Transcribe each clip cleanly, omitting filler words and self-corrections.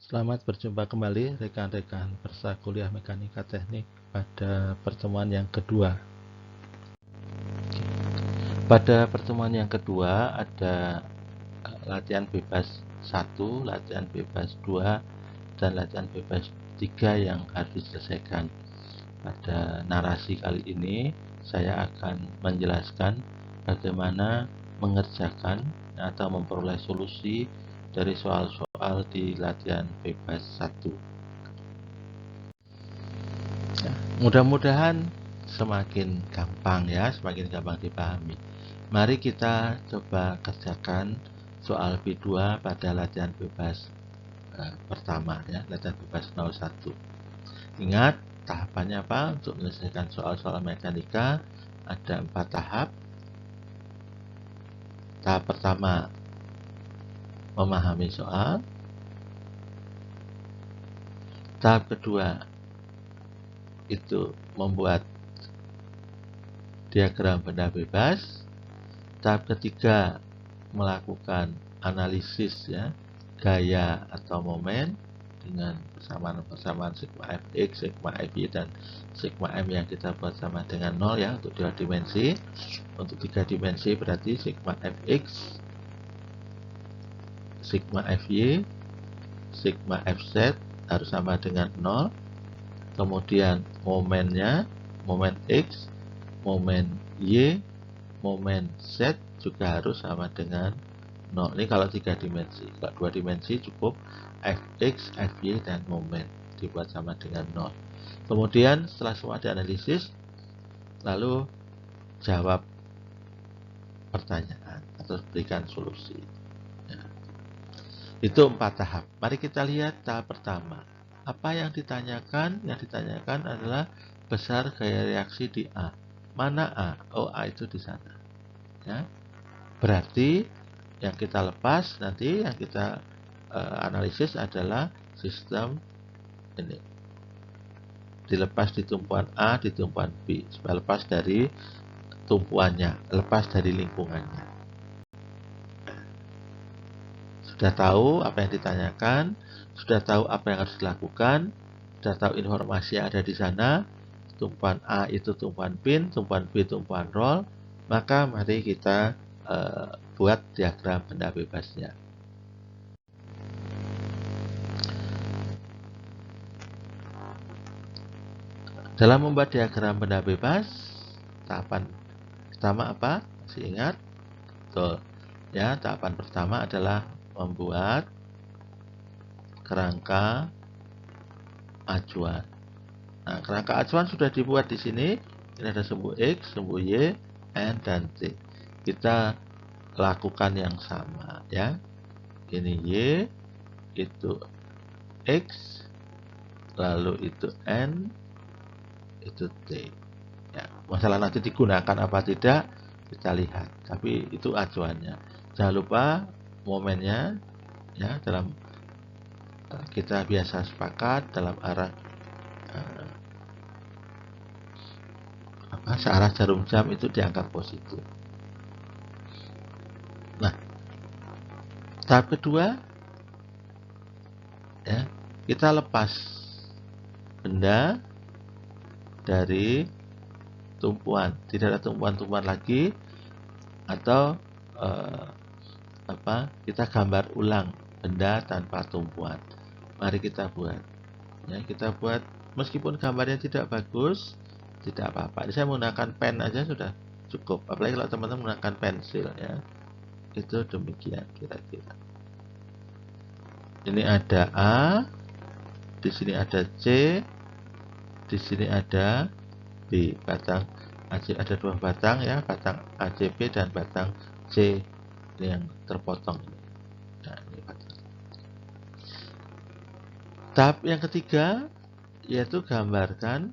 Selamat berjumpa kembali rekan-rekan peserta kuliah mekanika teknik pada pertemuan yang kedua. Pada pertemuan yang kedua ada latihan bebas 1, latihan bebas 2, dan latihan bebas 3 yang harus diselesaikan. Pada narasi kali ini saya akan menjelaskan bagaimana mengerjakan atau memperoleh solusi dari soal-soal di latihan bebas 1. Mudah-mudahan semakin gampang ya, semakin gampang dipahami. Mari kita coba kerjakan soal B2 pada latihan bebas pertama ya, latihan bebas 01. Ingat tahapannya apa? Untuk menyelesaikan soal-soal mekanika ada 4 tahap. Tahap pertama memahami soal. Tahap kedua itu membuat diagram benda bebas. Tahap ketiga melakukan analisis ya, gaya atau momen dengan persamaan sigma fx, sigma fy, dan sigma m yang kita buat sama dengan 0 ya untuk 2 dimensi. Untuk 3 dimensi berarti sigma fx, sigma fy, sigma fz harus sama dengan 0. Kemudian momennya, momen x, momen y, momen z juga harus sama dengan 0. Ini kalau 3 dimensi. Kalau 2 dimensi cukup fx, fy, dan momen dibuat sama dengan 0. Kemudian setelah semua dianalisis, lalu jawab pertanyaan atau berikan solusi ya. Itu 4 tahap. Mari kita lihat tahap pertama. Apa yang ditanyakan? Yang ditanyakan adalah besar gaya reaksi di A. Mana A? Oh, A itu di sana ya. Berarti yang kita lepas nanti, yang kita analisis adalah sistem ini. Dilepas di tumpuan A, di tumpuan B, supaya lepas dari tumpuannya, lepas dari lingkungannya. Sudah tahu apa yang ditanyakan, sudah tahu apa yang harus dilakukan, sudah tahu informasi yang ada di sana. Tumpuan A itu tumpuan pin, tumpuan B tumpuan roll. Maka mari kita buat diagram benda bebasnya. Dalam membuat diagram benda bebas, tahapan pertama apa? Masih ingat? Betul. Ya, tahapan pertama adalah membuat kerangka acuan. Nah, kerangka acuan sudah dibuat di sini. Ini ada sumbu X, sumbu Y, N, dan T. Kita lakukan yang sama ya. Ini Y, itu X, lalu itu N, itu T. Ya, masalah nanti digunakan apa tidak kita lihat. Tapi itu acuannya. Jangan lupa momennya ya, dalam kita biasa sepakat dalam arah searah jarum jam itu dianggap positif. Nah, tahap kedua ya, kita lepas benda dari tumpuan, tidak ada tumpuan-tumpuan lagi, atau kita gambar ulang benda tanpa tumpuan. Mari kita buat ya, kita buat meskipun gambarnya tidak bagus, tidak apa-apa. Saya menggunakan pen aja sudah cukup, apalagi kalau teman-teman menggunakan pensil ya. Itu demikian kira-kira. Ini ada A, di sini ada C, di sini ada B. Batang AC ada 2 batang ya, batang ACB dan batang C ini yang terpotong. Nah, ini batang. Tahap yang ketiga yaitu gambarkan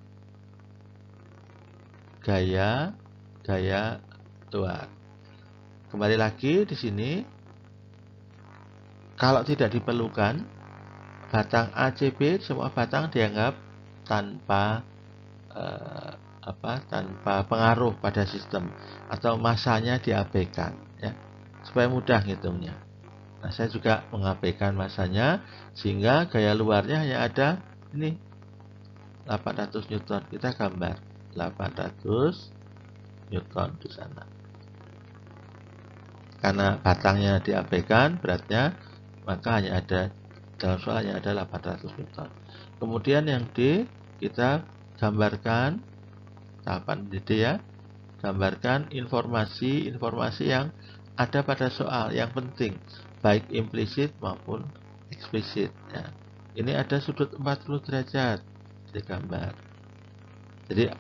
gaya luar. Kembali lagi di sini, kalau tidak diperlukan batang ACB, semua batang dianggap tanpa tanpa pengaruh pada sistem atau masanya diabaikan ya, supaya mudah ngitungnya. Nah, saya juga mengabaikan masanya, sehingga gaya luarnya hanya ada ini 800 Newton. Kita gambar 800 Newton di sana. Karena batangnya diabaikan, beratnya, maka hanya ada dalam soal hanya ada 800 Newton. Kemudian yang D, kita gambarkan tahapan D ya, gambarkan informasi yang ada pada soal yang penting, baik implisit maupun eksplisit. Ya. Ini ada sudut 40 derajat digambar. Jadi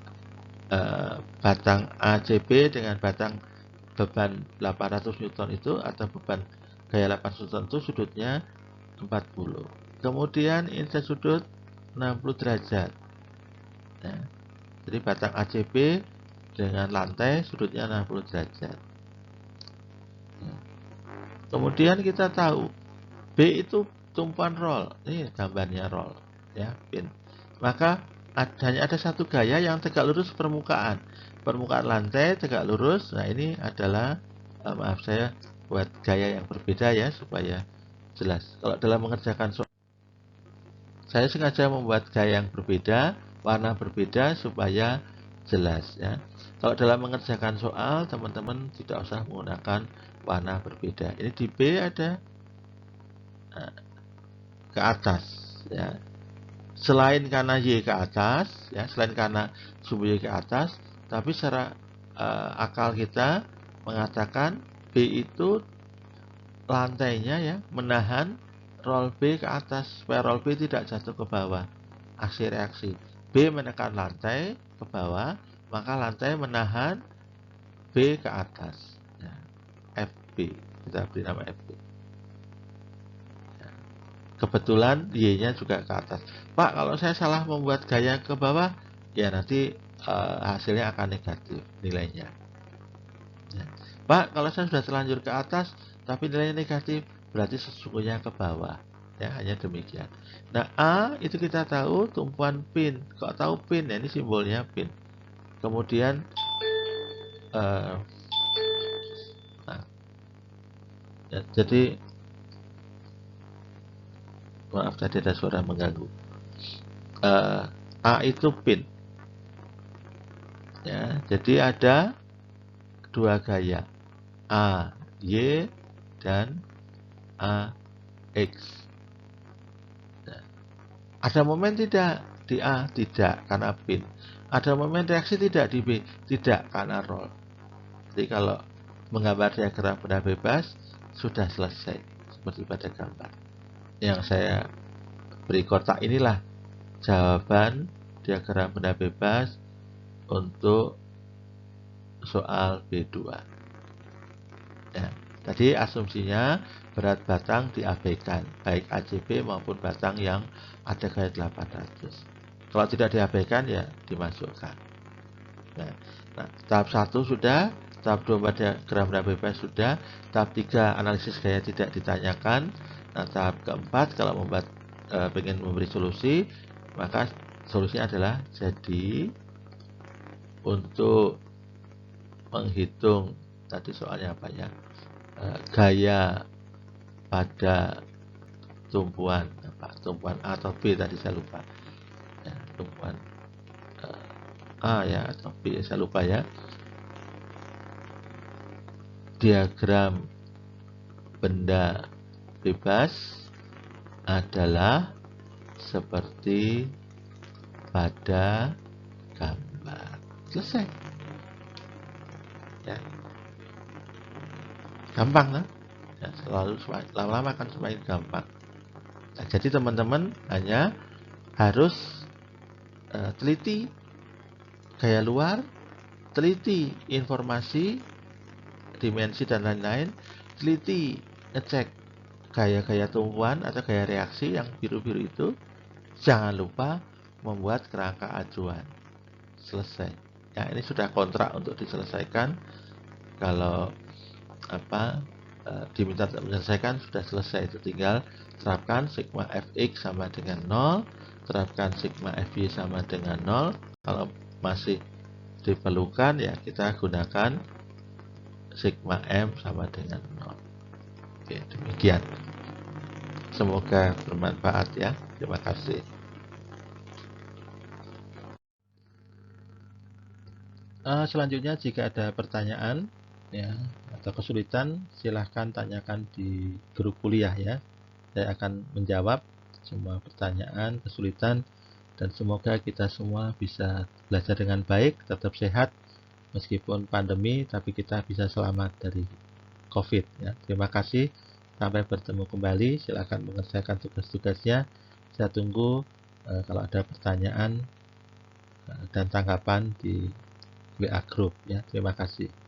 batang ACB dengan batang beban 800 Newton itu atau beban gaya 800 Newton itu sudutnya 40. Kemudian ini ada sudut 60 derajat. Ya. Jadi batang ACB dengan lantai sudutnya 60 derajat. Ya. Kemudian kita tahu B itu tumpuan roll. Ini gambarnya roll, ya, pin. Maka hanya ada satu gaya yang tegak lurus permukaan. Permukaan lantai tegak lurus. Nah, ini adalah maaf, saya buat gaya yang berbeda ya supaya jelas. Kalau dalam mengerjakan soal, saya sengaja membuat gaya yang berbeda, warna berbeda supaya jelas ya. Kalau dalam mengerjakan soal, teman-teman tidak usah menggunakan warna berbeda. Ini di B ada ke atas ya. Selain karena Y ke atas ya, selain karena sumbu Y ke atas, tapi secara akal kita mengatakan B itu lantainya ya menahan roll B ke atas supaya roll B tidak jatuh ke bawah. Aksi reaksi B menekan lantai ke bawah, maka lantai menahan B ke atas ya. FB, kita beri nama FB. Kebetulan Y-nya juga ke atas. Pak, kalau saya salah membuat gaya ke bawah, ya nanti hasilnya akan negatif nilainya. Ya. Pak, kalau saya sudah terlanjur ke atas, tapi nilainya negatif, berarti sesungguhnya ke bawah. Ya, hanya demikian. Nah, A itu kita tahu tumpuan pin. Kok tahu pin? Ya, ini simbolnya pin. Kemudian, nah, ya, jadi maaf tadi ada suara mengganggu. A itu pin. Ya, jadi ada dua gaya, A, Y, dan A, X. Nah, ada momen tidak di A? Tidak, karena pin. Ada momen reaksi tidak di B? Tidak, karena roll. Jadi kalau menggambar diagram benda bebas, sudah selesai. Seperti pada gambar. Yang saya beri kotak inilah jawaban diagram benda bebas untuk soal B2. Ya, tadi asumsinya berat batang diabaikan, baik ACB maupun batang yang ada gaya 800. Kalau tidak diabaikan ya dimasukkan. Nah, tahap 1 sudah, tahap 2 pada diagram benda bebas sudah, tahap 3 analisis gaya tidak ditanyakan. Nah, tahap keempat kalau membuat ingin memberi solusi, maka solusinya adalah jadi untuk menghitung tadi soalnya apa ya, gaya pada tumpuan A atau B tadi saya lupa ya, tumpuan A ya atau B saya lupa ya. Diagram benda bebas adalah seperti pada gambar. Selesai ya, gampang kan ya, selalu lama-lama akan semakin gampang. Nah, jadi teman-teman hanya harus teliti gaya luar, teliti informasi, dimensi dan lain-lain, teliti ngecek gaya-gaya tumpuan atau gaya reaksi yang biru-biru itu. Jangan lupa membuat kerangka acuan. Selesai. Ya, ini sudah kontrak untuk diselesaikan. Kalau diminta menyelesaikan sudah selesai, itu tinggal terapkan sigma fx sama dengan 0, terapkan sigma fy sama dengan 0. Kalau masih diperlukan ya kita gunakan sigma m sama dengan 0. Oke, demikian. Semoga bermanfaat ya. Terima kasih. Selanjutnya jika ada pertanyaan ya atau kesulitan, silahkan tanyakan di grup kuliah ya. Saya akan menjawab semua pertanyaan, kesulitan, dan semoga kita semua bisa belajar dengan baik, tetap sehat meskipun pandemi, tapi kita bisa selamat dari COVID ya. Terima kasih. Sampai bertemu kembali. Silakan mengerjakan tugas-tugasnya. Saya tunggu kalau ada pertanyaan dan tanggapan di WA Group ya. Terima kasih.